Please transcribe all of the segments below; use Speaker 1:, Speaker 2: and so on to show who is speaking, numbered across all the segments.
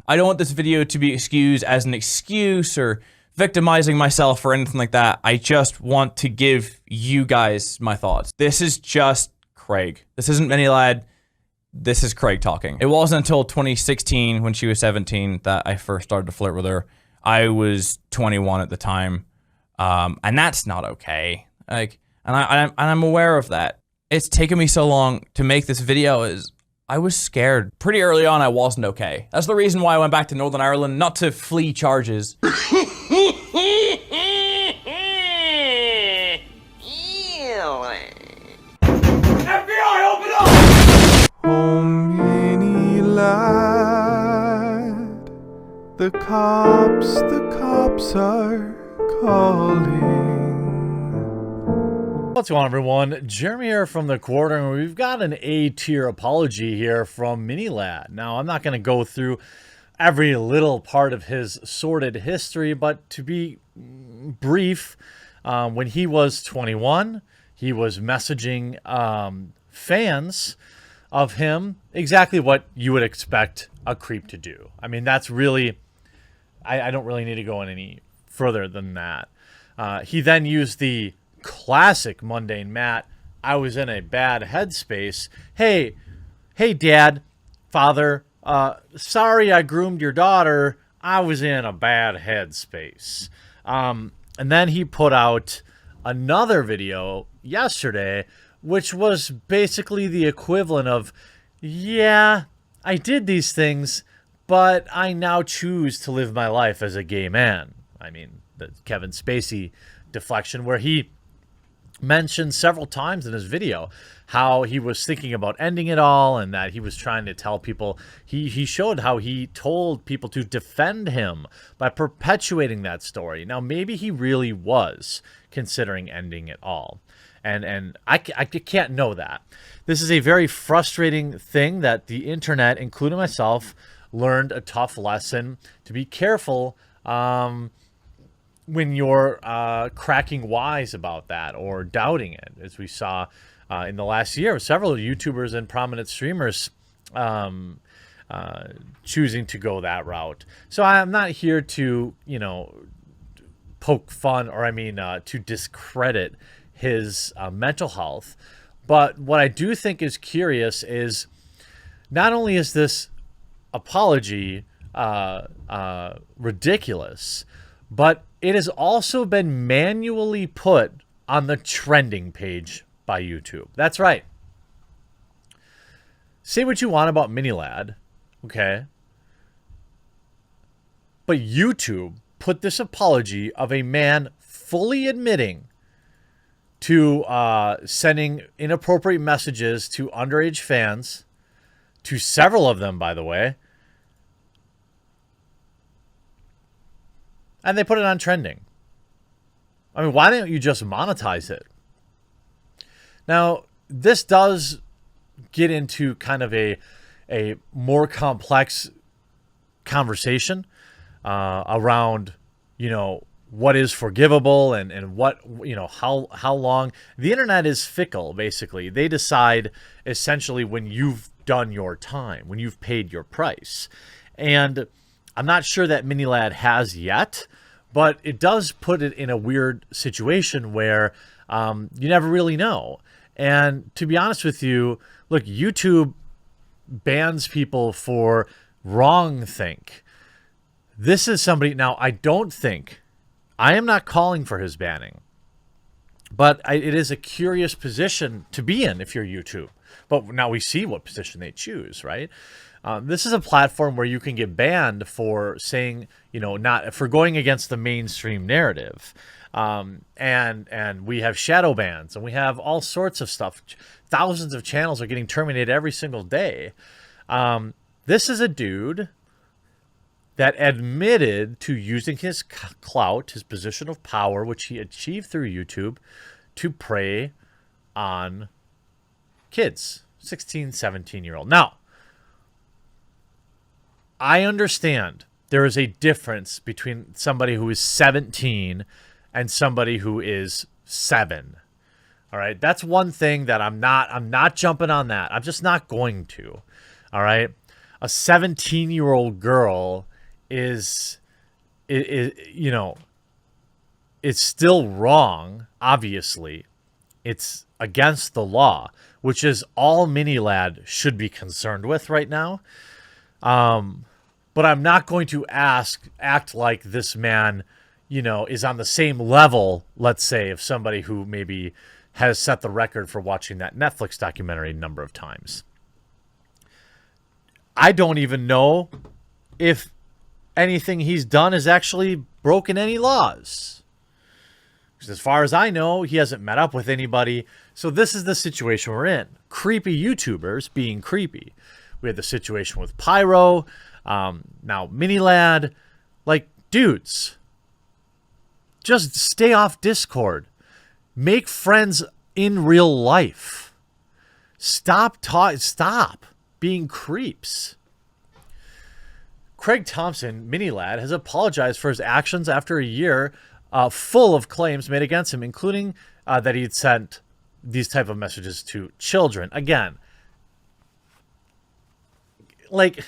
Speaker 1: I don't want this video to be excused as an excuse or victimizing myself or anything like that. I just want to give you guys my thoughts. This is just Craig. This isn't Minilad. This is Craig talking. It wasn't until 2016 when she was 17 that I first started to flirt with her. I was 21 at the time. And that's not okay. Like, and I'm aware of that. It's taken me so long to make this video is I was scared. Pretty early on, I wasn't okay. That's the reason why I went back to Northern Ireland, not to flee charges.
Speaker 2: FBI, open up!
Speaker 3: Oh, mini lad, the cops are calling.
Speaker 4: What's going on, everyone? Jeremy here from the Quarter, and we've got an A-tier apology here from Minilad. Now, I'm not going to go through every little part of his sordid history, but to be brief, when he was 21, he was messaging fans of him exactly what you would expect a creep to do. I mean, that's really, I don't really need to go in any further than that. He then used the classic mundane Matt, I was in a bad headspace. Hey, dad, father, sorry I groomed your daughter. I was in a bad headspace. And then he put out another video yesterday, which was basically the equivalent of, yeah, I did these things, but I now choose to live my life as a gay man. I mean, the Kevin Spacey deflection, where he mentioned several times in his video how he was thinking about ending it all and that he was trying to tell people, he showed how he told people to defend him by perpetuating that story. Now, maybe he really was considering ending it all. And I can't know that. This is a very frustrating thing that the internet, including myself, learned a tough lesson to be careful when you're cracking wise about that or doubting it, as we saw in the last year, several YouTubers and prominent streamers choosing to go that route. So I'm not here to, poke fun, or to discredit his mental health. But what I do think is curious is not only is this apology ridiculous, but it has also been manually put on the trending page by YouTube. That's right. Say what you want about Minilad, okay? But YouTube put this apology of a man fully admitting to sending inappropriate messages to underage fans, to several of them, by the way, and they put it on trending. I mean, why don't you just monetize it? Now, this does get into kind of a more complex conversation around, what is forgivable and what, how long. The internet is fickle, basically. They decide essentially when you've done your time, when you've paid your price. And I'm not sure that Minilad has yet, but it does put it in a weird situation where you never really know. And to be honest with you, look, YouTube bans people for wrongthink. This is somebody, now I am not calling for his banning, but it is a curious position to be in if you're YouTube. But now we see what position they choose, right? This is a platform where you can get banned for saying, not for going against the mainstream narrative. And we have shadow bans and we have all sorts of stuff. Thousands of channels are getting terminated every single day. This is a dude that admitted to using his clout, his position of power, which he achieved through YouTube, to prey on kids, 16, 17-year-old. Now, I understand there is a difference between somebody who is 17 and somebody who is 7. All right, that's one thing that I'm not jumping on that. I'm just not going to. All right. a 17-year-old girl is you know, it's still wrong. Obviously, it's against the law, which is all Mini Lad should be concerned with right now. But I'm not going to act like this man, you know, is on the same level, let's say, of somebody who maybe has set the record for watching that Netflix documentary a number of times. I don't even know if anything he's done has actually broken any laws. Because as far as I know, he hasn't met up with anybody. So this is the situation we're in. Creepy YouTubers being creepy. We had the situation with Pyro, now Mini Lad. Like, dudes, just stay off Discord. Make friends in real life. Stop being creeps. Craig Thompson, Mini Lad, has apologized for his actions after a year full of claims made against him, including that he had sent these type of messages to children. Again, like,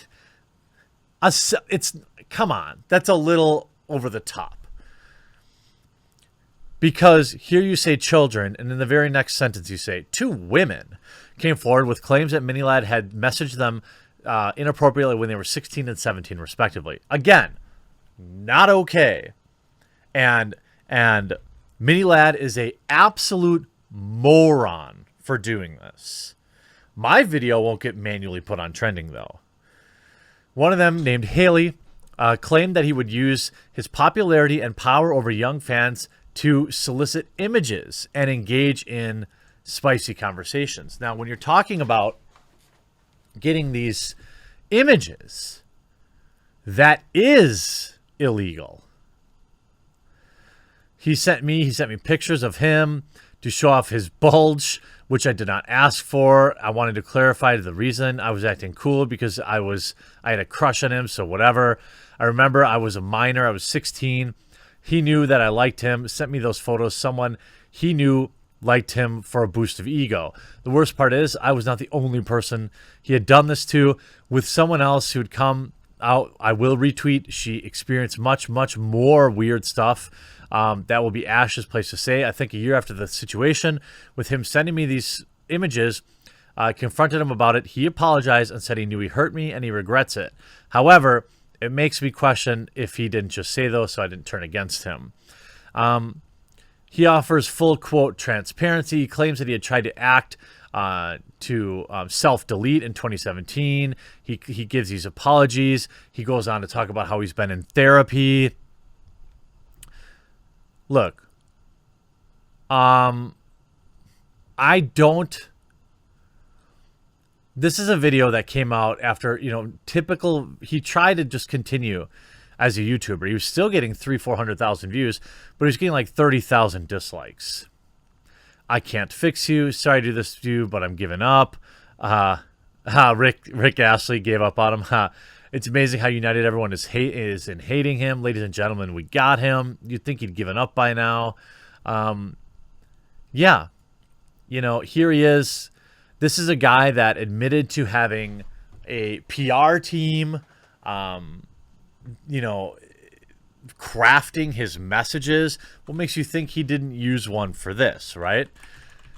Speaker 4: come on, that's a little over the top. Because here you say children, and in the very next sentence you say, 2 women came forward with claims that Mini Lad had messaged them inappropriately when they were 16 and 17, respectively. Again, not okay. And Mini Lad is a absolute moron for doing this. My video won't get manually put on trending, though. One of them, named Haley, claimed that he would use his popularity and power over young fans to solicit images and engage in spicy conversations. Now, when you're talking about getting these images, that is illegal. He sent me pictures of him to show off his bulge, which I did not ask for. I wanted to clarify the reason. I was acting cool because I had a crush on him, so whatever. I remember I was a minor. I was 16. He knew that I liked him, sent me those photos. Someone he knew liked him for a boost of ego. The worst part is I was not the only person he had done this to. With someone else who'd come out, I will retweet, she experienced much, much more weird stuff. That will be Ash's place to say. I think a year after the situation, with him sending me these images, I confronted him about it. He apologized and said he knew he hurt me and he regrets it. However, it makes me question if he didn't just say those, so I didn't turn against him. He offers full, quote, transparency. He claims that he had tried to act to self-delete in 2017. He gives these apologies. He goes on to talk about how he's been in therapy. Look, I don't... This is a video that came out after, typical... He tried to just continue as a YouTuber. He was still getting 400,000 views, but he was getting like 30,000 dislikes. I can't fix you. Sorry to do this to you, but I'm giving up. Rick Astley gave up on him. It's amazing how united everyone is in hating him. Ladies and gentlemen, we got him. You'd think he'd given up by now. Yeah. Here he is. This is a guy that admitted to having a PR team, crafting his messages. What makes you think he didn't use one for this, right?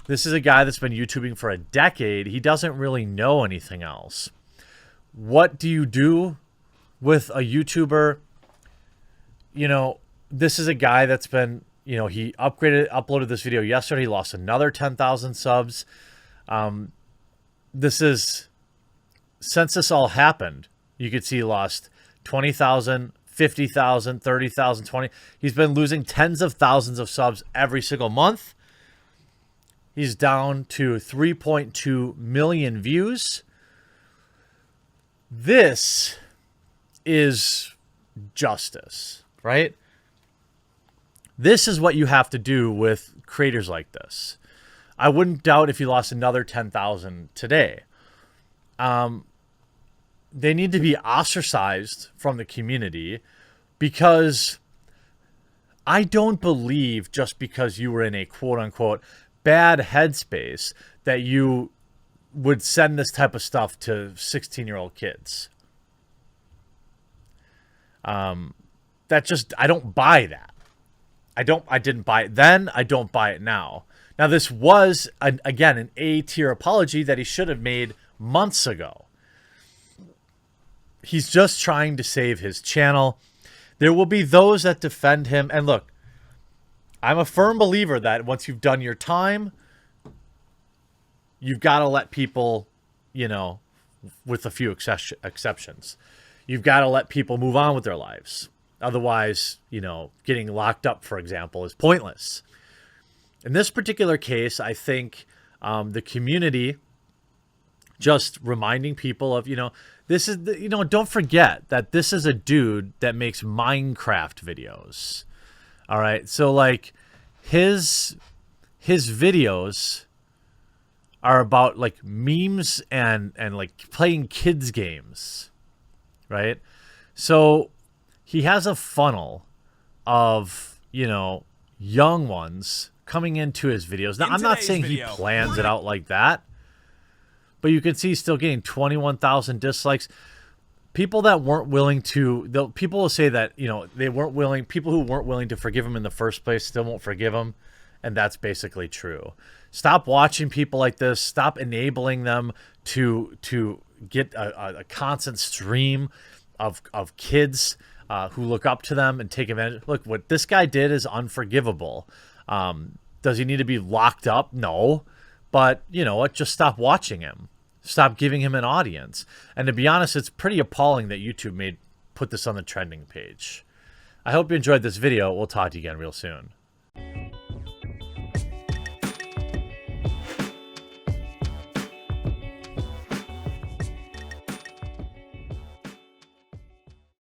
Speaker 4: This is a guy that's been YouTubing for a decade. He doesn't really know anything else. What do you do with a YouTuber? This is a guy that's been, he uploaded this video yesterday. He lost another 10,000 subs. Since this all happened, you could see he lost 20,000, 50,000, 30,000, 20. He's been losing tens of thousands of subs every single month. He's down to 3.2 million views. This is justice, right? This is what you have to do with creators like this. I wouldn't doubt if he lost another 10,000 today. They need to be ostracized from the community, because I don't believe just because you were in a quote-unquote bad headspace that you would send this type of stuff to 16-year-old kids. That just, I don't buy that. I didn't buy it then. I don't buy it now. Now, this was, again, an A-tier apology that he should have made months ago. He's just trying to save his channel. There will be those that defend him. And look, I'm a firm believer that once you've done your time, you've got to let people, you know, with a few exceptions, you've got to let people move on with their lives. Otherwise, you know, getting locked up, for example, is pointless. In this particular case, I think the community just reminding people of, you know, this is, you know, don't forget that this is a dude that makes Minecraft videos. All right. So like his videos are about like memes and like playing kids games. Right. So he has a funnel of, you know, young ones coming into his videos. Now, I'm not saying he plans it out like that, but you can see he's still getting 21,000 dislikes. People that weren't willing to, people will say that, you know, they weren't willing, people who weren't willing to forgive him in the first place still won't forgive him. And that's basically true. Stop watching people like this. Stop enabling them to get a constant stream of kids who look up to them and take advantage. Look, what this guy did is unforgivable. Does he need to be locked up? No. But you know what? Just stop watching him. Stop giving him an audience. And to be honest, it's pretty appalling that YouTube put this on the trending page. I hope you enjoyed this video. We'll talk to you again real soon.